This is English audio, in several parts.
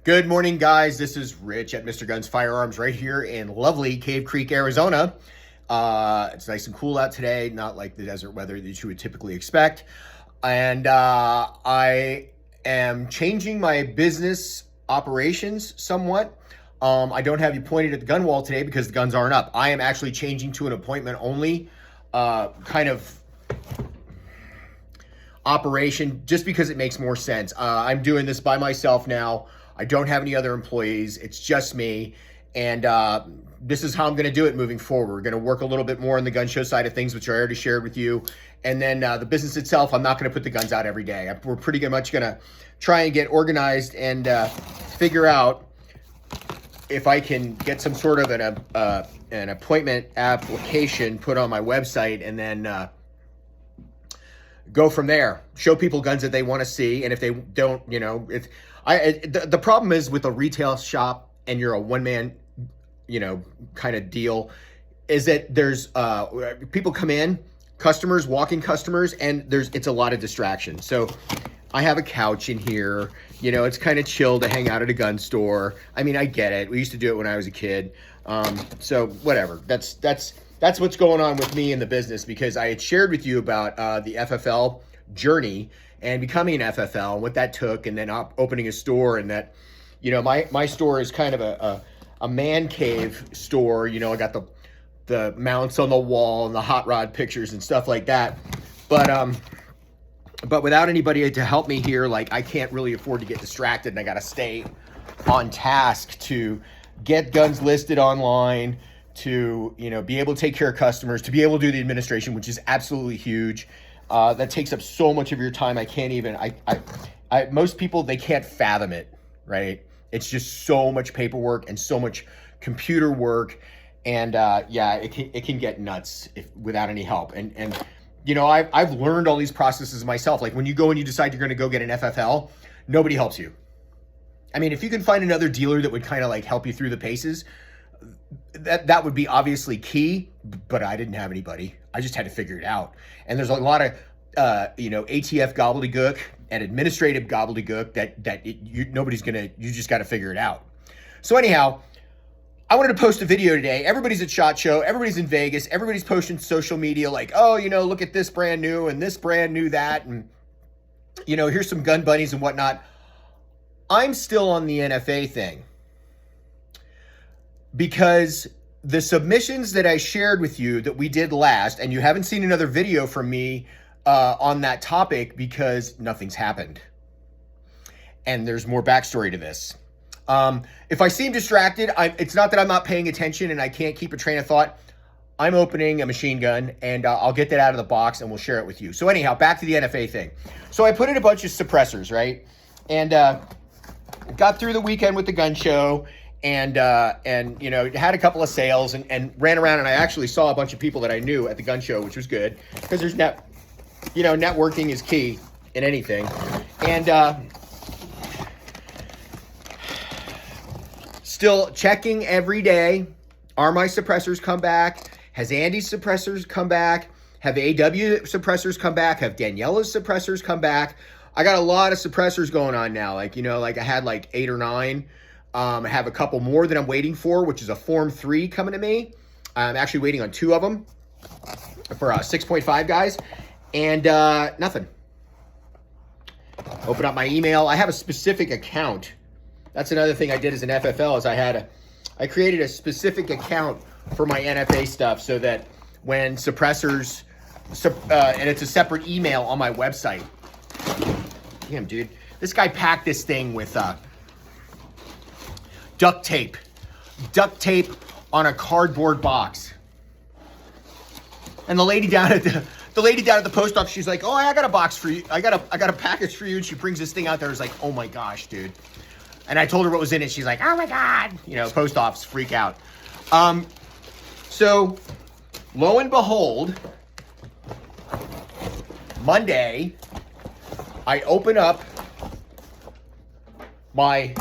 Good morning, guys. This is Rich at Mr. Guns Firearms right here in lovely Cave Creek, Arizona. It's nice and cool out today, not like the desert weather that you would typically expect. And I am changing my business operations somewhat. I don't have you pointed at the gun wall today because the guns aren't up. I am actually changing to an appointment only kind of operation just because it makes more sense. I'm doing this by myself now. I don't have any other employees. It's just me. And this is how I'm going to do it moving forward. We're going to work a little bit more on the gun show side of things, which I already shared with you. And then the business itself, I'm not going to put the guns out every day. We're pretty much going to try and get organized and figure out if I can get some sort of an appointment application put on my website and then go from there. Show people guns that they want to see. And if they don't, you know, the problem is with a retail shop and you're a one-man, you know, kind of deal is that there's people come in, customers, walking customers, and it's a lot of distraction. So I have a couch in here, you know, it's kind of chill to hang out at a gun store. I mean, I get it. We used to do it when I was a kid. So whatever, that's what's going on with me in the business, because I had shared with you about the FFL journey and becoming an FFL and what that took, and then opening a store. And that, you know, my store is kind of a man cave store. You know, I got the mounts on the wall and the hot rod pictures and stuff like that. But without anybody to help me here, like, I can't really afford to get distracted, and I got to stay on task to get guns listed online, to, you know, be able to take care of customers, to be able to do the administration, which is absolutely huge. That takes up so much of your time. I can't even, most people, they can't fathom it, right? It's just so much paperwork and so much computer work. And yeah, it can get nuts without any help. And you know, I've learned all these processes myself. Like when you go and you decide you're going to go get an FFL, nobody helps you. I mean, if you can find another dealer that would kind of like help you through the paces, that would be obviously key, but I didn't have anybody. I just had to figure it out. And there's a lot of, you know, ATF gobbledygook and administrative gobbledygook that you just got to figure it out. So anyhow, I wanted to post a video today. Everybody's at SHOT Show. Everybody's in Vegas. Everybody's posting social media like, oh, you know, look at this brand new and this brand new that. And, you know, here's some gun bunnies and whatnot. I'm still on the NFA thing, because the submissions that I shared with you that we did last, and you haven't seen another video from me on that topic because nothing's happened. And there's more backstory to this. If I seem distracted, it's not that I'm not paying attention and I can't keep a train of thought. I'm opening a machine gun, and I'll get that out of the box and we'll share it with you. So anyhow, back to the NFA thing. So I put in a bunch of suppressors, right? And got through the weekend with the gun show, and you know, had a couple of sales and ran around, and I actually saw a bunch of people that I knew at the gun show, which was good, because there's networking is key in anything. And still checking every day. Are my suppressors come back? Has Andy's suppressors come back? Have AW suppressors come back? Have Daniela's suppressors come back? I got a lot of suppressors going on now. Like, you know, like I had like 8 or 9. I have a couple more that I'm waiting for, which is a Form 3 coming to me. I'm actually waiting on 2 of them for 6.5 guys, and nothing. Open up my email. I have a specific account. That's another thing I did as an FFL, is I created a specific account for my NFA stuff, so that when suppressors, and it's a separate email on my website. Damn, dude. This guy packed this thing with duct tape on a cardboard box. And the lady down at the post office, she's like, "Oh, I got a box for you. I got a package for you." And she brings this thing out there. It's like, "Oh my gosh, dude." And I told her what was in it. She's like, "Oh my God." You know, post office freak out. So lo and behold, Monday, I open up my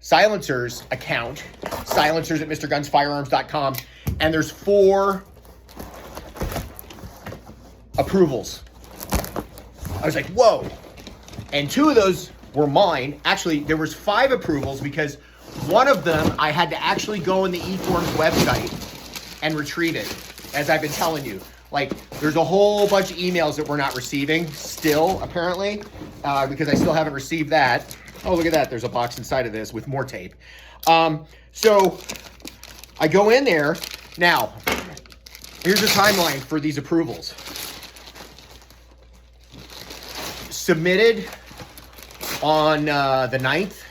silencers account, silencers at MrGunsFirearms.com, and there's 4 approvals. I was like, whoa. And 2 of those were mine. Actually, there was 5 approvals because one of them I had to actually go on the eForms website and retrieve it, as I've been telling you. Like, there's a whole bunch of emails that we're not receiving still, apparently, because I still haven't received that. Oh, look at that. There's a box inside of this with more tape. So I go in there. Now, here's the timeline for these approvals. Submitted on the 9th,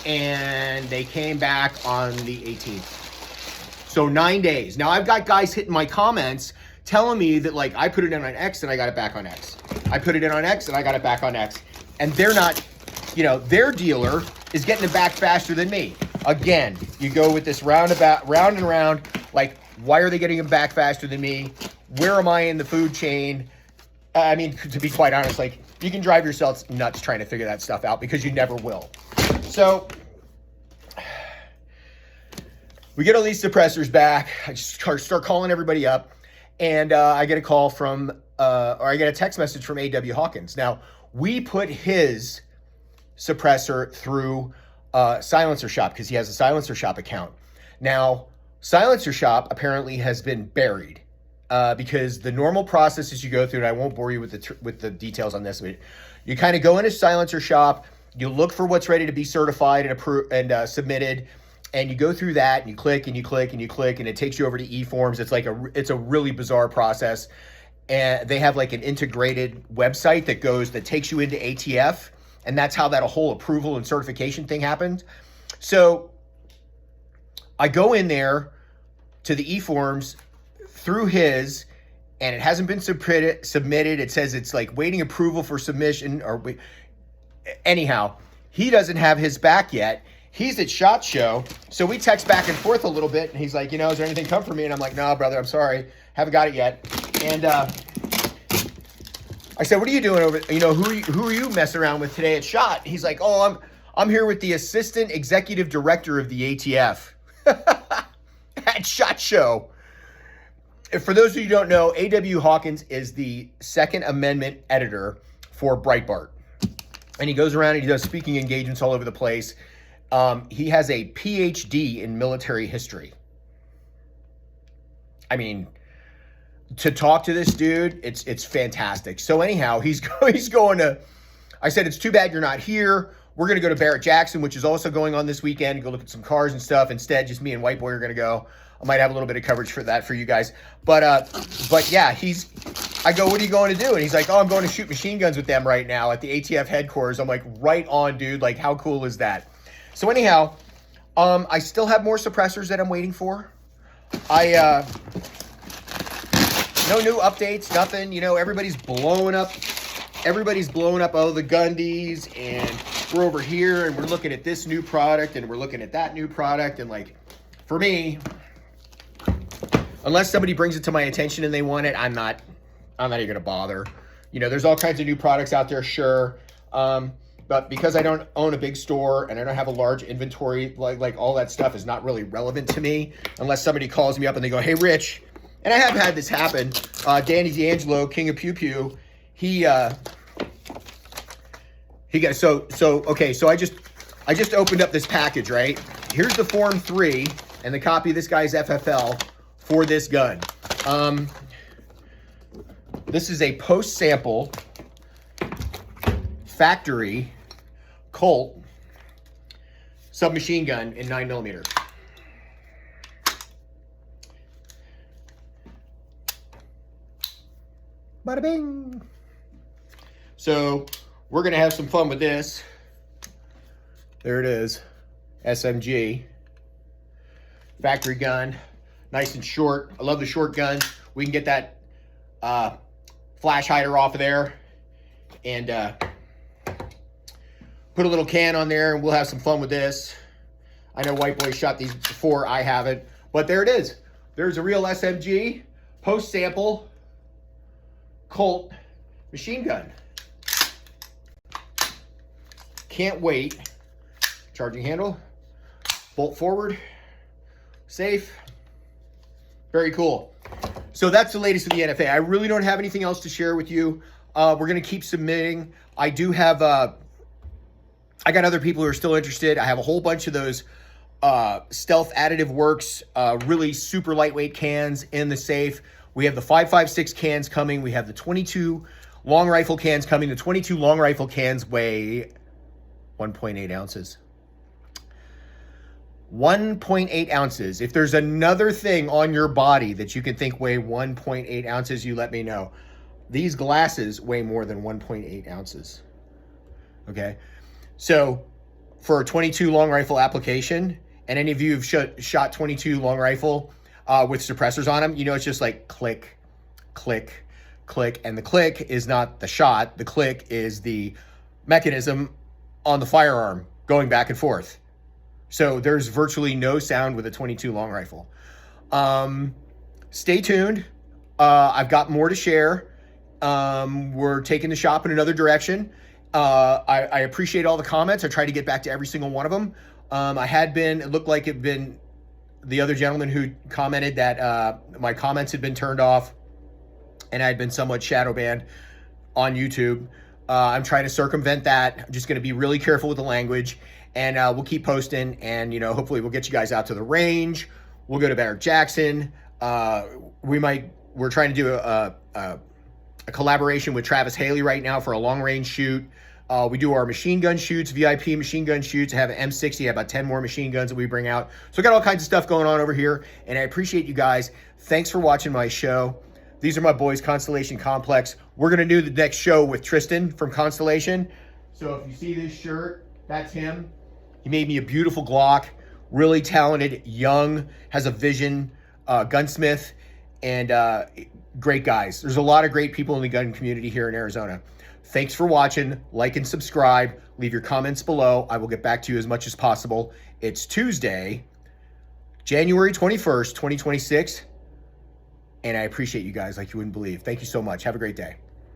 and they came back on the 18th. So 9 days. Now I've got guys hitting my comments telling me that, like, I put it in on X and I got it back on X. I put it in on X and I got it back on X. And they're not, you know, their dealer is getting it back faster than me. Again, you go with this round and round, like, why are they getting them back faster than me? Where am I in the food chain? I mean, to be quite honest, like, you can drive yourself nuts trying to figure that stuff out because you never will. So we get all these suppressors back. I just start calling everybody up, and I get a call from, or I get a text message from A.W. Hawkins. Now, we put his suppressor through Silencer Shop because he has a Silencer Shop account. Now, Silencer Shop apparently has been buried because the normal process is you go through, and I won't bore you with the details on this, but you kind of go into Silencer Shop, you look for what's ready to be certified and approved and submitted. And you go through that, and you click, and you click, and you click, and it takes you over to eForms. It's a really bizarre process, and they have like an integrated website that takes you into ATF, and that's how that whole approval and certification thing happened. So I go in there to the eForms through his, and it hasn't been submitted. It says it's like waiting approval for submission, anyhow, he doesn't have his back yet. He's at SHOT Show, so we text back and forth a little bit, and he's like, you know, is there anything come for me? And I'm like, no, brother, I'm sorry, haven't got it yet. And I said, what are you doing over? You know, who are you messing around with today at SHOT? He's like, oh, I'm here with the assistant executive director of the ATF at SHOT Show. For those of you who don't know, A.W. Hawkins is the Second Amendment editor for Breitbart, and he goes around and he does speaking engagements all over the place. He has a PhD in military history. I mean, to talk to this dude, it's fantastic. So anyhow, he's going to, I said, it's too bad you're not here. We're going to go to Barrett-Jackson, which is also going on this weekend, go look at some cars and stuff. Instead, just me and White Boy are going to go. I might have a little bit of coverage for that for you guys. But yeah, I go, what are you going to do? And he's like, oh, I'm going to shoot machine guns with them right now at the ATF headquarters. I'm like, right on, dude. Like, how cool is that? So anyhow, I still have more suppressors that I'm waiting for. No new updates, nothing. You know, everybody's blowing up. Oh, the Gundies, and we're over here, and we're looking at this new product, and we're looking at that new product, and like, for me, unless somebody brings it to my attention and they want it, I'm not even gonna bother. You know, there's all kinds of new products out there, sure. But because I don't own a big store and I don't have a large inventory, like all that stuff is not really relevant to me unless somebody calls me up and they go, hey, Rich, and I have had this happen. Danny D'Angelo, King of Pew Pew, he got, okay, so I just opened up this package, right? Here's the Form 3 and the copy of this guy's FFL for this gun. This is a post-sample factory Colt submachine gun in 9mm. Bada bing. So we're gonna have some fun with this. There it is, SMG factory gun, nice and short. I love the short guns. We can get that flash hider off of there and put a little can on there, and we'll have some fun with this. I know White Boy shot these before, I haven't, but there it is. There's a real SMG post-sample Colt machine gun. Can't wait. Charging handle, bolt forward, safe, very cool. So that's the latest of the NFA. I really don't have anything else to share with you. We're gonna keep submitting. I do have I got other people who are still interested. I have a whole bunch of those Stealth Additive Works, really super lightweight cans in the safe. We have the 5.56 cans coming. We have the 22 long rifle cans coming. The 22 long rifle cans weigh 1.8 ounces. 1.8 ounces. If there's another thing on your body that you can think weigh 1.8 ounces, you let me know. These glasses weigh more than 1.8 ounces. Okay. So for a 22 long rifle application, and any of you who've shot 22 long rifle with suppressors on them, you know, it's just like click, click, click. And the click is not the shot. The click is the mechanism on the firearm going back and forth. So there's virtually no sound with a 22 long rifle. Stay tuned. I've got more to share. We're taking the shop in another direction. I appreciate all the comments. I try to get back to every single one of them. It looked like it'd been the other gentleman who commented that my comments had been turned off and I had been somewhat shadow banned on YouTube. I'm trying to circumvent that. I'm just going to be really careful with the language, and we'll keep posting, and, you know, hopefully we'll get you guys out to the range. We'll go to Barrett Jackson. We're trying to do a collaboration with Travis Haley right now for a long range shoot. We do our machine gun shoots, VIP machine gun shoots. I have an M60, I have about 10 more machine guns that we bring out. So I got all kinds of stuff going on over here, and I appreciate you guys. Thanks for watching my show. These are my boys, Constellation Complex. We're gonna do the next show with Tristan from Constellation. So if you see this shirt, that's him. He made me a beautiful Glock, really talented, young, has a vision, gunsmith, and great guys. There's a lot of great people in the gun community here in Arizona. Thanks for watching. Like and subscribe. Leave your comments below. I will get back to you as much as possible. It's Tuesday, January 21st, 2026. And I appreciate you guys like you wouldn't believe. Thank you so much. Have a great day.